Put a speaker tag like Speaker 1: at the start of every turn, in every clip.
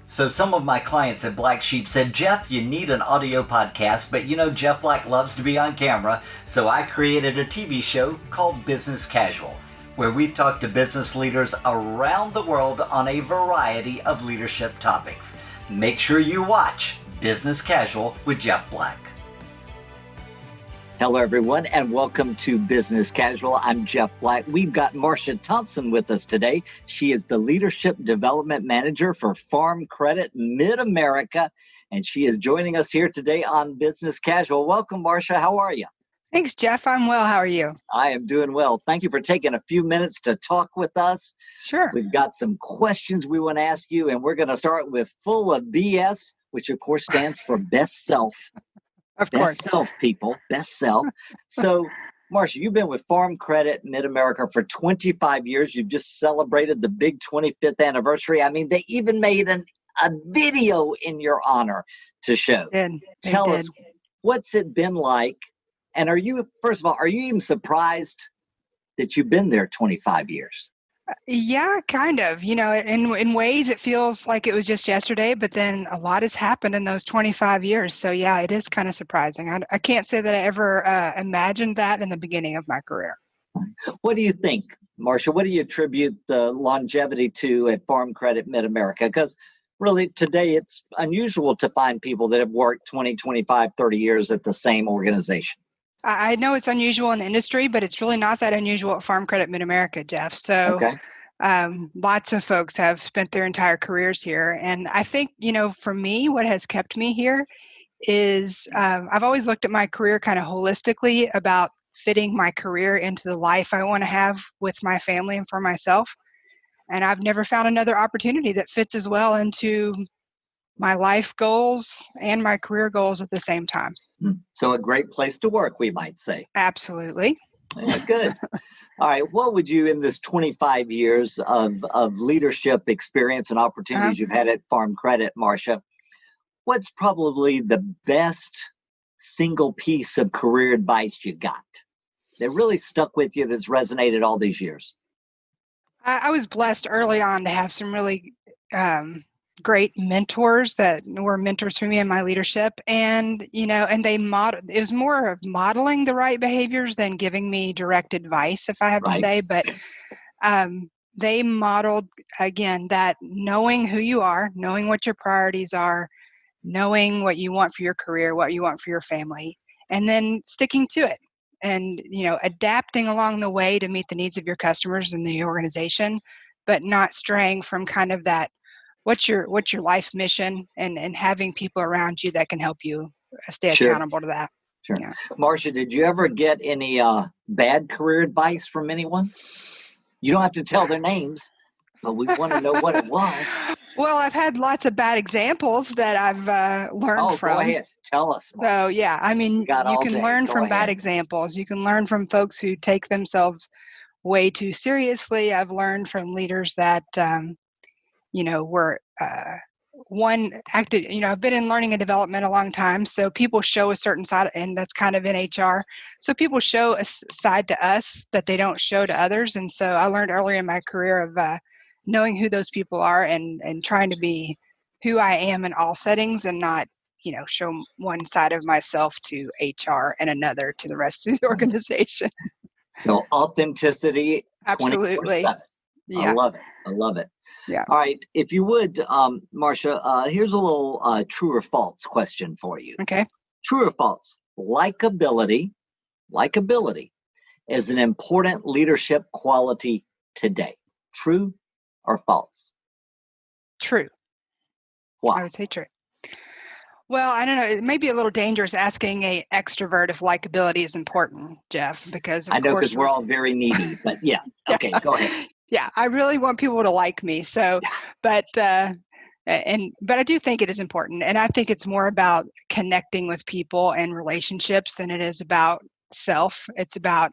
Speaker 1: So some of my clients at Black Sheep said, Jeff, you need an audio podcast, but Jeff Black loves to be on camera, so I created a TV show called Business Casual, where we talk to business leaders around the world on a variety of leadership topics. Make sure you watch Business Casual with Jeff Black.
Speaker 2: Hello, everyone, and welcome to Business Casual. I'm Jeff Black. We've got Marsha Thompson with us today. She is the Leadership Development Manager for Farm Credit Mid-America, and she is joining us here today on Business Casual. Welcome, Marsha. How are you?
Speaker 3: Thanks, Jeff. I'm well. How are you?
Speaker 2: I am doing well. Thank you for taking a few minutes to talk with us.
Speaker 3: Sure.
Speaker 2: We've got some questions we want to ask you, and we're going to start with Full of BS, which, of course, stands for Best Self.
Speaker 3: Of course.
Speaker 2: Best self, people. Best self. So, Marsha, you've been with Farm Credit Mid-America for 25 years. You've just celebrated the big 25th anniversary. I mean, they even made a video in your honor to show. Tell us, what's it been like? And first of all, are you even surprised that you've been there 25 years?
Speaker 3: Yeah, kind of. In ways it feels like it was just yesterday, but then a lot has happened in those 25 years. So yeah, it is kind of surprising. I can't say that I ever imagined that in the beginning of my career.
Speaker 2: What do you think, Marsha? What do you attribute the longevity to at Farm Credit Mid-America? Because really today it's unusual to find people that have worked 20, 25, 30 years at the same organization.
Speaker 3: I know it's unusual in the industry, but it's really not that unusual at Farm Credit Mid-America, Jeff. So lots of folks have spent their entire careers here. And I think, for me, what has kept me here is I've always looked at my career kind of holistically about fitting my career into the life I want to have with my family and for myself. And I've never found another opportunity that fits as well into my life goals and my career goals at the same time.
Speaker 2: So a great place to work, we might say.
Speaker 3: Absolutely.
Speaker 2: Yeah, good. All right. What would you, in this 25 years of leadership experience and opportunities you've had at Farm Credit, Marsha, what's probably the best single piece of career advice you got that really stuck with you, that's resonated all these years?
Speaker 3: I was blessed early on to have some really great mentors that were mentors for me in my leadership. And, and it was more of modeling the right behaviors than giving me direct advice, if I have to say. But they modeled, again, that knowing who you are, knowing what your priorities are, knowing what you want for your career, what you want for your family, and then sticking to it. And, adapting along the way to meet the needs of your customers and the organization, but not straying from kind of that, what's your life mission, and having people around you that can help you stay accountable to that.
Speaker 2: Sure. Yeah. Marsha, did you ever get any bad career advice from anyone? You don't have to tell their names, but we want to know what it was.
Speaker 3: Well, I've had lots of bad examples that I've learned from.
Speaker 2: Go ahead. Tell us.
Speaker 3: Marsha. So, yeah, I mean, you can learn from bad examples. You can learn from folks who take themselves way too seriously. I've learned from leaders that, were I've been in learning and development a long time. So people show a certain side, and that's kind of in HR. So people show a side to us that they don't show to others. And so I learned earlier in my career of knowing who those people are and trying to be who I am in all settings, and not, show one side of myself to HR and another to the rest of the organization.
Speaker 2: So authenticity.
Speaker 3: Absolutely.
Speaker 2: 24/7.
Speaker 3: Yeah.
Speaker 2: I love it.
Speaker 3: Yeah.
Speaker 2: All right. If you would, Marsha, here's a little true or false question for you.
Speaker 3: Okay.
Speaker 2: True or false? Likeability is an important leadership quality today. True or false?
Speaker 3: True.
Speaker 2: Why?
Speaker 3: I would say true. Well, I don't know. It may be a little dangerous asking an extrovert if likability is important, Jeff, because
Speaker 2: I know, because we're all very needy, but yeah. Okay, go ahead.
Speaker 3: Yeah, I really want people to like me. So, but I do think it is important, and I think it's more about connecting with people and relationships than it is about self. It's about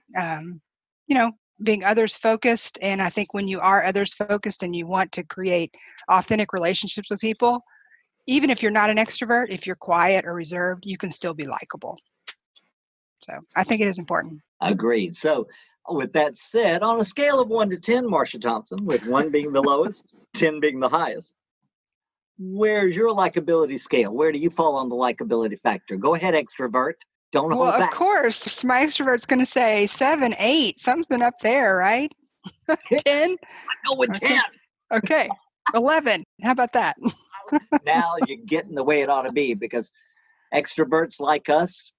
Speaker 3: being others focused, and I think when you are others focused and you want to create authentic relationships with people, even if you're not an extrovert, if you're quiet or reserved, you can still be likable. So I think it is important.
Speaker 2: Agreed. So with that said, on a scale of 1 to 10, Marsha Thompson, with 1 being the lowest, 10 being the highest, where's your likability scale? Where do you fall on the likability factor? Go ahead, extrovert. Don't
Speaker 3: Well,
Speaker 2: hold
Speaker 3: of
Speaker 2: back.
Speaker 3: course, my extrovert's going to say 7, 8, something up there, right? 10?
Speaker 2: Go with
Speaker 3: Okay.
Speaker 2: 10.
Speaker 3: Okay. 11. How about that?
Speaker 2: Now you're getting the way it ought to be, because extroverts like us,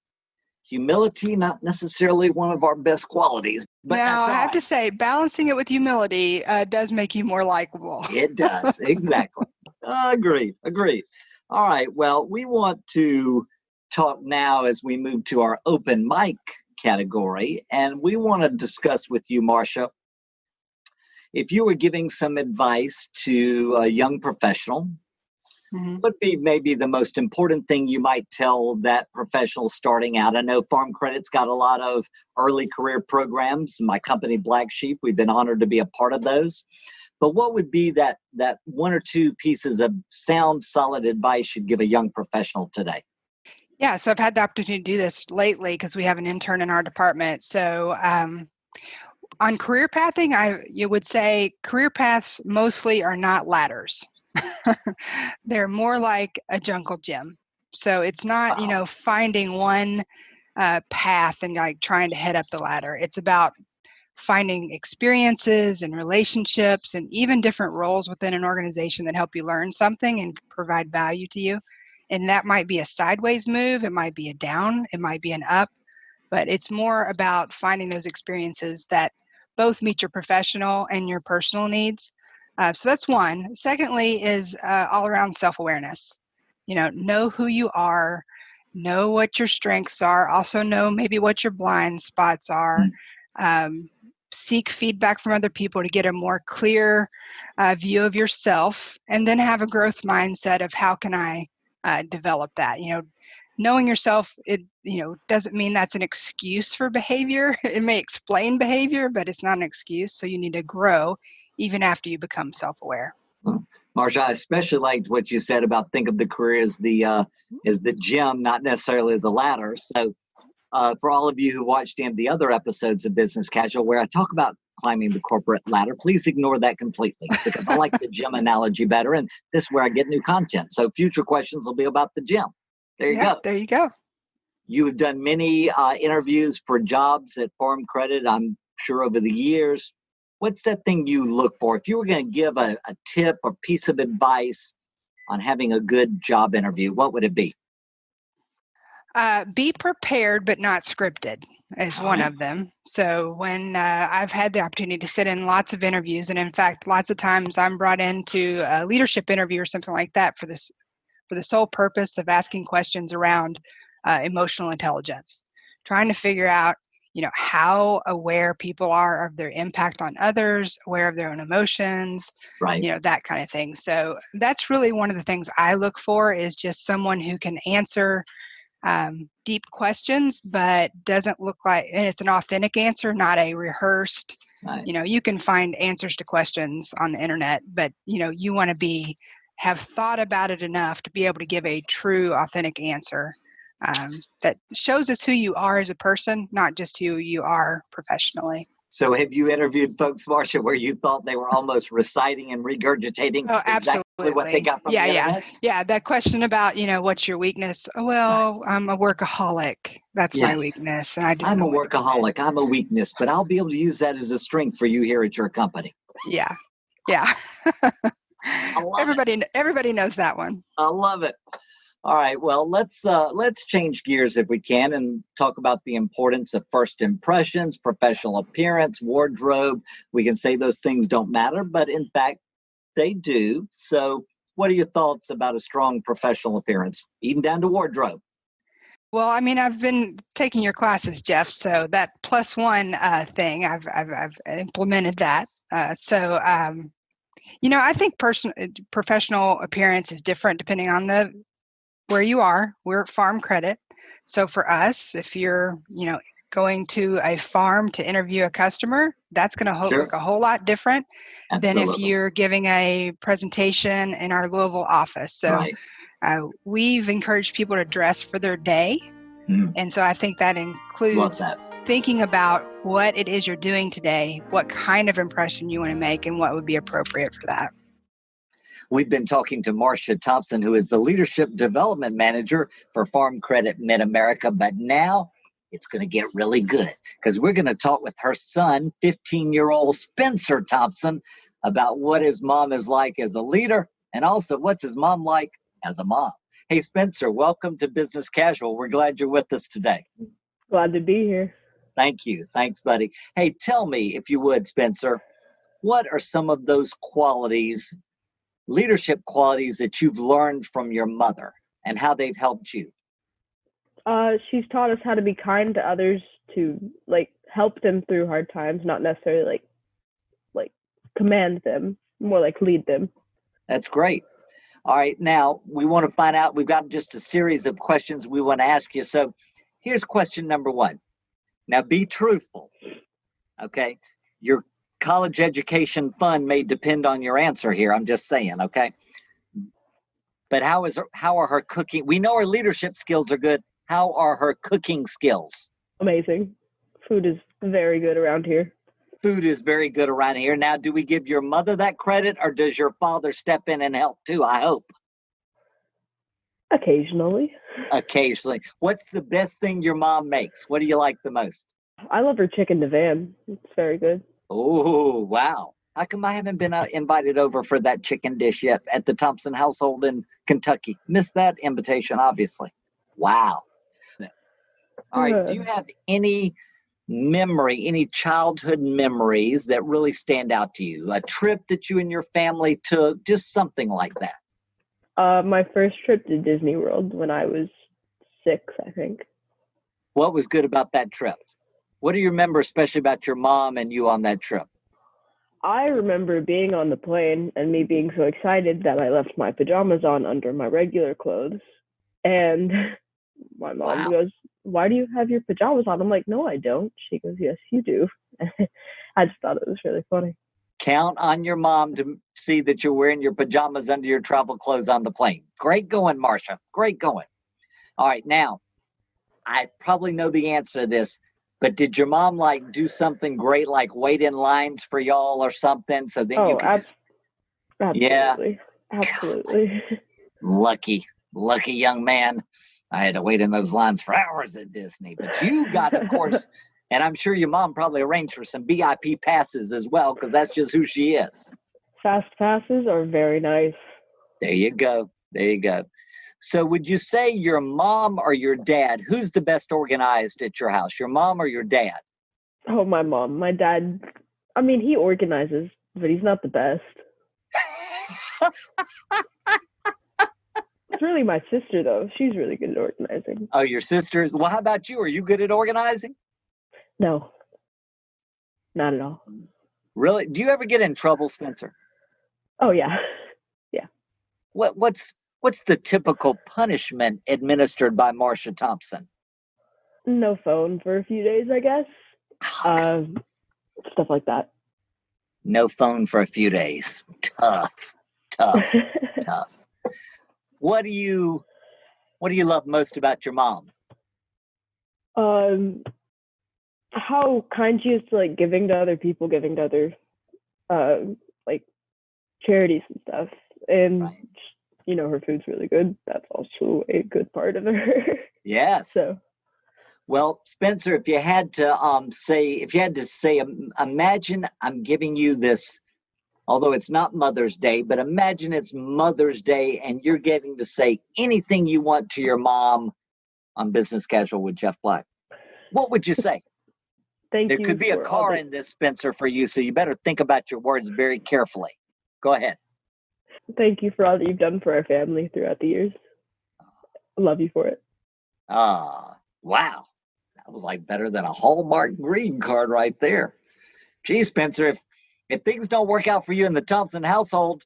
Speaker 2: humility, not necessarily one of our best qualities. But
Speaker 3: Now,
Speaker 2: that's
Speaker 3: I
Speaker 2: all
Speaker 3: have
Speaker 2: right.
Speaker 3: to say, balancing it with humility does make you more likable.
Speaker 2: It does. Exactly. Agreed. All right. Well, we want to talk now as we move to our open mic category. And we want to discuss with you, Marsha, if you were giving some advice to a young professional,
Speaker 3: Mhm.
Speaker 2: what would be maybe the most important thing you might tell that professional starting out? I know Farm Credit's got a lot of early career programs. My company, Black Sheep, we've been honored to be a part of those. But what would be that one or two pieces of sound, solid advice you'd give a young professional today?
Speaker 3: Yeah, so I've had the opportunity to do this lately because we have an intern in our department. So on career pathing, you would say career paths mostly are not ladders. They're more like a jungle gym. So it's not,
Speaker 2: Wow.
Speaker 3: finding one path and like trying to head up the ladder. It's about finding experiences and relationships and even different roles within an organization that help you learn something and provide value to you. And that might be a sideways move, it might be a down, it might be an up, but it's more about finding those experiences that both meet your professional and your personal needs. So that's one. Secondly is all around self-awareness. Know who you are, know what your strengths are, also know maybe what your blind spots are. Seek feedback from other people to get a more clear view of yourself, and then have a growth mindset of how can I develop that. Knowing yourself, it doesn't mean that's an excuse for behavior. It may explain behavior, but it's not an excuse. So you need to grow even after you become self-aware.
Speaker 2: Marsha, I especially liked what you said about think of the career as the gym, not necessarily the ladder. So for all of you who watched any of the other episodes of Business Casual where I talk about climbing the corporate ladder, please ignore that completely, because I like the gym analogy better, and this is where I get new content. So future questions will be about the gym. There you go.
Speaker 3: There you go.
Speaker 2: You have done many interviews for jobs at Farm Credit, I'm sure, over the years. What's that thing you look for? If you were going to give a tip or piece of advice on having a good job interview, what would it be?
Speaker 3: Be prepared, but not scripted is one of them. So when I've had the opportunity to sit in lots of interviews, and in fact, lots of times I'm brought into a leadership interview or something like that for the sole purpose of asking questions around emotional intelligence, trying to figure out, how aware people are of their impact on others, aware of their own emotions,
Speaker 2: Right.
Speaker 3: that kind of thing. So that's really one of the things I look for, is just someone who can answer deep questions, but doesn't look like, and it's an authentic answer, not a rehearsed.
Speaker 2: Right.
Speaker 3: You can find answers to questions on the internet, but you want to have thought about it enough to be able to give a true, authentic answer that shows us who you are as a person, not just who you are professionally.
Speaker 2: So have you interviewed folks, Marsha, where you thought they were almost reciting and regurgitating
Speaker 3: Oh,
Speaker 2: exactly what they got from the internet?
Speaker 3: Yeah. That question about, what's your weakness? Oh, well, I'm a workaholic. That's my
Speaker 2: Yes.
Speaker 3: weakness. And I just
Speaker 2: I'm a
Speaker 3: don't want to admit
Speaker 2: workaholic. I'm a weakness, but I'll be able to use that as a strength for you here at your company.
Speaker 3: it. Yeah. Everybody knows that one.
Speaker 2: I love it. All right. Well, let's change gears if we can and talk about the importance of first impressions, professional appearance, wardrobe. We can say those things don't matter, but in fact, they do. So, what are your thoughts about a strong professional appearance, even down to wardrobe?
Speaker 3: Well, I mean, I've been taking your classes, Jeff. So that +1 thing, I've implemented that. I think professional appearance is different depending on where you are. We're at Farm Credit. So for us, if you're, going to a farm to interview a customer, that's going to look a whole lot different than if you're giving a presentation in our Louisville office. So we've encouraged people to dress for their day. And so I think that includes thinking about what it is you're doing today, what kind of impression you want to make, and what would be appropriate for that.
Speaker 2: We've been talking to Marsha Thompson, who is the Leadership Development Manager for Farm Credit Mid-America. But now it's going to get really good because we're going to talk with her son, 15-year-old Spencer Thompson, about what his mom is like as a leader and also what's his mom like as a mom. Hey, Spencer, welcome to Business Casual. We're glad you're with us today.
Speaker 4: Glad to be here.
Speaker 2: Thank you. Thanks, buddy. Hey, tell me, if you would, Spencer, what are some of those qualities, leadership qualities that you've learned from your mother and how they've helped you?
Speaker 4: She's taught us how to be kind to others, to help them through hard times, not necessarily like command them, more like lead them.
Speaker 2: That's great. All right, now we want to find out, we've got just a series of questions we want to ask you. So here's question number one. Now be truthful, okay? Your college education fund may depend on your answer here. I'm just saying, okay? But how are her cooking? We know her leadership skills are good. How are her cooking skills?
Speaker 4: Amazing. Food is very good around here.
Speaker 2: Food is very good around here. Now, do we give your mother that credit or does your father step in and help too? I hope.
Speaker 4: Occasionally.
Speaker 2: Occasionally. What's the best thing your mom makes? What do you like the most?
Speaker 4: I love her chicken divan. It's very good.
Speaker 2: Oh, wow. How come I haven't been invited over for that chicken dish yet at the Thompson household in Kentucky? Missed that invitation, obviously. Wow. All right. Do you have any memory, any childhood memories that really stand out to you? A trip that you and your family took, just something like that?
Speaker 4: My first trip to Disney World when I was 6, I think.
Speaker 2: What was good about that trip? What do you remember, especially about your mom and you on that trip?
Speaker 4: I remember being on the plane and me being so excited that I left my pajamas on under my regular clothes. And my mom goes, "Why do you have your pajamas on?" I'm like, "No, I don't." She goes, "Yes, you do." I just thought it was really funny.
Speaker 2: Count on your mom to see that you're wearing your pajamas under your travel clothes on the plane. Great going, Marsha. Great going. All right, now, I probably know the answer to this, but did your mom do something great, like wait in lines for y'all or something? So then you could
Speaker 4: absolutely. Absolutely.
Speaker 2: Lucky young man. I had to wait in those lines for hours at Disney, but you got, of course, and I'm sure your mom probably arranged for some VIP passes as well, because that's just who she is.
Speaker 4: Fast passes are very nice.
Speaker 2: There you go. There you go. So would you say your mom or your dad, who's the best organized at your house, your mom or your dad?
Speaker 4: Oh, my mom. My dad, I mean, he organizes, but he's not the best. It's really my sister, though. She's really good at organizing.
Speaker 2: Oh, your sister? Well, how about you? Are you good at organizing?
Speaker 4: No, not at all.
Speaker 2: Really? Do you ever get in trouble, Spencer?
Speaker 4: Oh, yeah. Yeah.
Speaker 2: What's the typical punishment administered by Marsha Thompson?
Speaker 4: No phone for a few days, I guess. Stuff like that.
Speaker 2: No phone for a few days. Tough. Tough. What do you love most about your mom?
Speaker 4: How kind she is to giving to other people, giving to other charities and stuff. And
Speaker 2: right.
Speaker 4: Her food's really good. That's also a good part of her.
Speaker 2: Yes.
Speaker 4: So,
Speaker 2: well, Spencer, if you had to say, imagine I'm giving you this, although it's not Mother's Day, but imagine it's Mother's Day and you're getting to say anything you want to your mom on Business Casual with Jeff Black. What would you say? There could be a car in this, Spencer, for you, so you better think about your words very carefully. Go ahead.
Speaker 4: Thank you for all that you've done for our family throughout the years. I love you for it.
Speaker 2: Wow. That was better than a Hallmark green card right there. Gee, Spencer, if things don't work out for you in the Thompson household,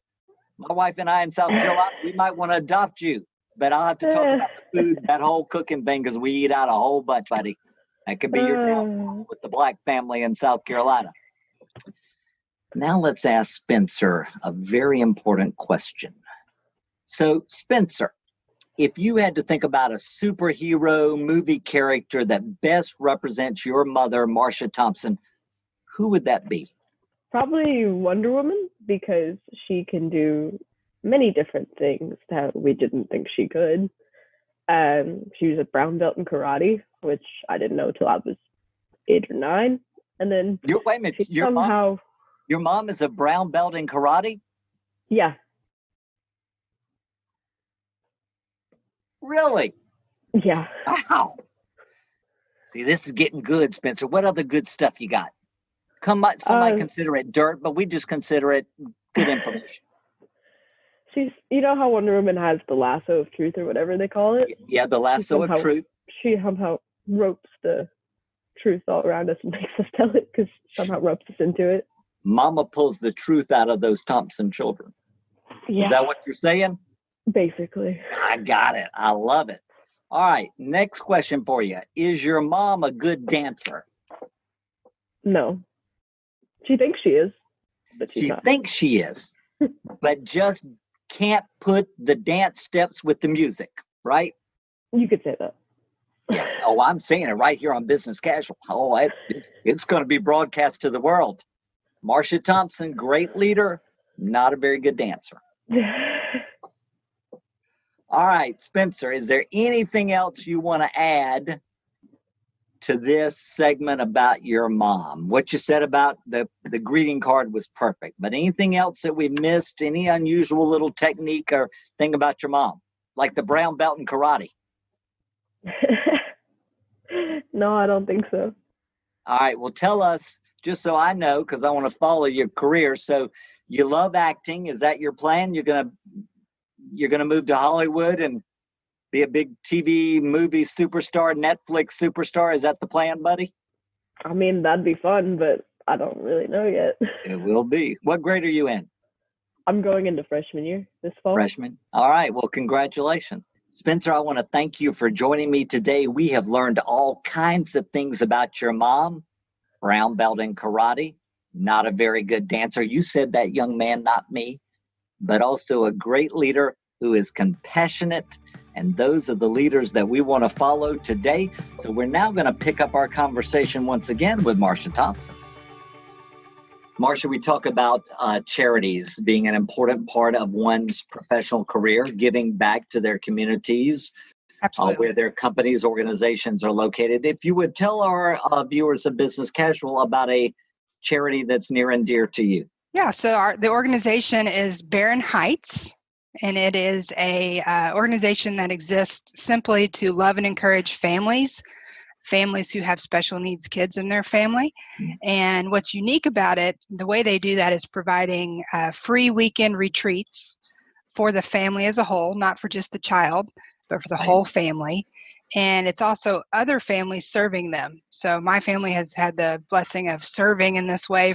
Speaker 2: my wife and I in South Carolina, we might want to adopt you. But I'll have to talk about the food, that whole cooking thing, because we eat out a whole bunch, buddy. That could be your downfall with the Black family in South Carolina. Now let's ask Spencer a very important question. So, Spencer, if you had to think about a superhero movie character that best represents your mother, Marsha Thompson, who would that be?
Speaker 4: Probably Wonder Woman, because she can do many different things that we didn't think she could. She was a brown belt in karate, which I didn't know till I was 8 or 9. And then
Speaker 2: Wait a minute.
Speaker 4: she somehow...
Speaker 2: Your mom is a brown belt in karate?
Speaker 4: Yeah.
Speaker 2: Really?
Speaker 4: Yeah.
Speaker 2: Wow. See, this is getting good, Spencer. What other good stuff you got? Somebody consider it dirt, but we just consider it good information.
Speaker 4: She's, you know how Wonder Woman has the lasso of truth or whatever they call it?
Speaker 2: Yeah, the lasso of truth.
Speaker 4: She somehow ropes the truth all around us and makes us tell it because somehow ropes us into it.
Speaker 2: Mama pulls the truth out of those Thompson children. Yeah. Is that what you're saying?
Speaker 4: Basically.
Speaker 2: I got it. I love it. All right. Next question for you. Is your mom a good dancer?
Speaker 4: No. She thinks she is, but she's not.
Speaker 2: She thinks she is, but just can't put the dance steps with the music, right?
Speaker 4: You could say that.
Speaker 2: Yeah. Oh, I'm saying it right here on Business Casual. Oh, it's going to be broadcast to the world. Marsha Thompson, great leader, not a very good dancer. All right, Spencer, is there anything else you want to add to this segment about your mom? What you said about the greeting card was perfect, but anything else that we missed, any unusual little technique or thing about your mom, like the brown belt in karate?
Speaker 4: No, I don't think so.
Speaker 2: All right, well, tell us, just so I know, because I want to follow your career. So you love acting. Is that your plan? You're gonna move to Hollywood and be a big TV movie superstar, Netflix superstar? Is that the plan, buddy?
Speaker 4: I mean, that'd be fun, but I don't really know yet.
Speaker 2: It will be. What grade are you in?
Speaker 4: I'm going into freshman year this fall.
Speaker 2: Freshman. All right. Well, congratulations. Spencer, I want to thank you for joining me today. We have learned all kinds of things about your mom. Brown belt in karate, not a very good dancer. You said that, young man, not me, but also a great leader who is compassionate. And those are the leaders that we want to follow today. So we're now going to pick up our conversation once again with Marsha Thompson. Marsha, we talk about charities being an important part of one's professional career, giving back to their communities, where their companies, organizations are located. If you would tell our viewers of Business Casual about a charity that's near and dear to you.
Speaker 3: Yeah, so the organization is Barron Heights, and it is a organization that exists simply to love and encourage families who have special needs kids in their family. And what's unique about it, the way they do that is providing free weekend retreats for the family as a whole, not for just the child, but for the whole family. And it's also other families serving them. So my family has had the blessing of serving in this way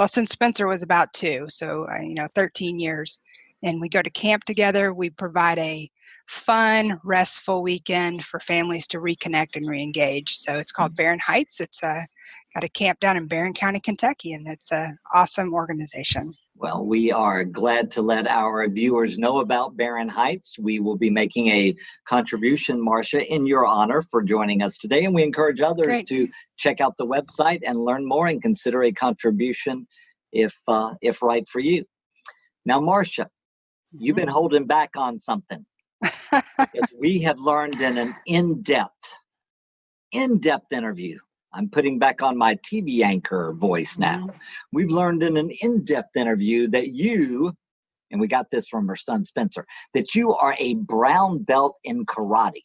Speaker 3: since Spencer was about 2, so 13 years. And we go to camp together. We provide a fun, restful weekend for families to reconnect and re-engage. So it's called Barron Heights. It's got a camp down in Barron County, Kentucky, and it's an awesome organization.
Speaker 2: Well, we are glad to let our viewers know about Barron Heights. We will be making a contribution, Marsha, in your honor for joining us today. And we encourage others to check out the website and learn more and consider a contribution if right for you. Now, Marsha, you've been holding back on something. Because we have learned in an in-depth interview. I'm putting back on my TV anchor voice now. We've learned in an in-depth interview that you, and we got this from her son Spencer, that you are a brown belt in karate.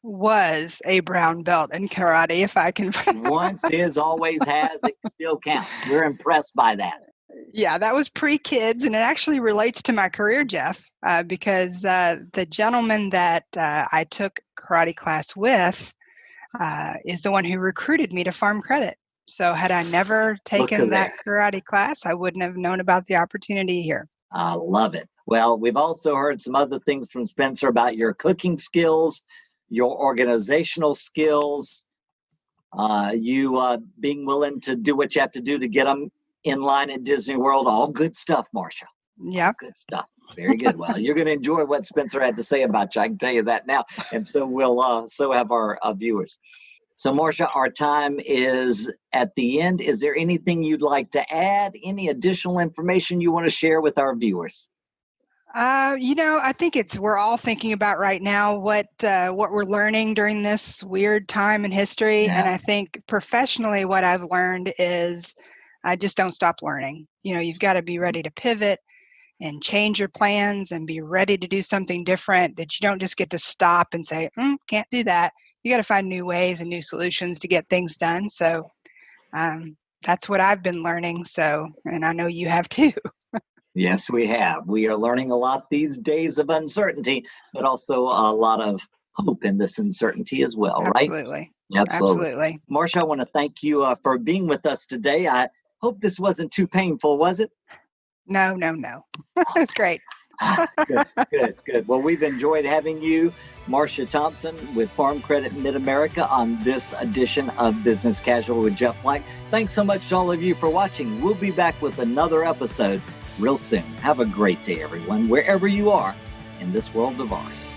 Speaker 3: Was a brown belt in karate, if I can.
Speaker 2: Once is, always has, it still counts. We're impressed by that.
Speaker 3: Yeah, that was pre-kids, and it actually relates to my career, Jeff, because the gentleman that I took karate class with is the one who recruited me to Farm Credit. So had I never taken that karate class, I wouldn't have known about the opportunity here.
Speaker 2: I love it. Well, we've also heard some other things from Spencer about your cooking skills, your organizational skills, you being willing to do what you have to do to get them in line at Disney World. All good stuff, Marsha.
Speaker 3: Yeah.
Speaker 2: Good stuff. Very good. Well, you're going to enjoy what Spencer had to say about you. I can tell you that now. And so will so have our viewers. So, Marsha, our time is at the end. Is there anything you'd like to add? Any additional information you want to share with our viewers?
Speaker 3: I think we're all thinking about right now what we're learning during this weird time in history.
Speaker 2: Yeah.
Speaker 3: And I think professionally, what I've learned is just don't stop learning. You've got to be ready to pivot and change your plans and be ready to do something different, that you don't just get to stop and say, can't do that. You got to find new ways and new solutions to get things done. So that's what I've been learning. So, and I know you have too.
Speaker 2: Yes, we have. We are learning a lot these days of uncertainty, but also a lot of hope in this uncertainty as well, right?
Speaker 3: Absolutely.
Speaker 2: Absolutely. Marsha, I want to thank you for being with us today. I hope this wasn't too painful, was it?
Speaker 3: No. It was great.
Speaker 2: Good. Well, we've enjoyed having you, Marsha Thompson with Farm Credit Mid-America, on this edition of Business Casual with Jeff Black. Thanks so much to all of you for watching. We'll be back with another episode real soon. Have a great day, everyone, wherever you are in this world of ours.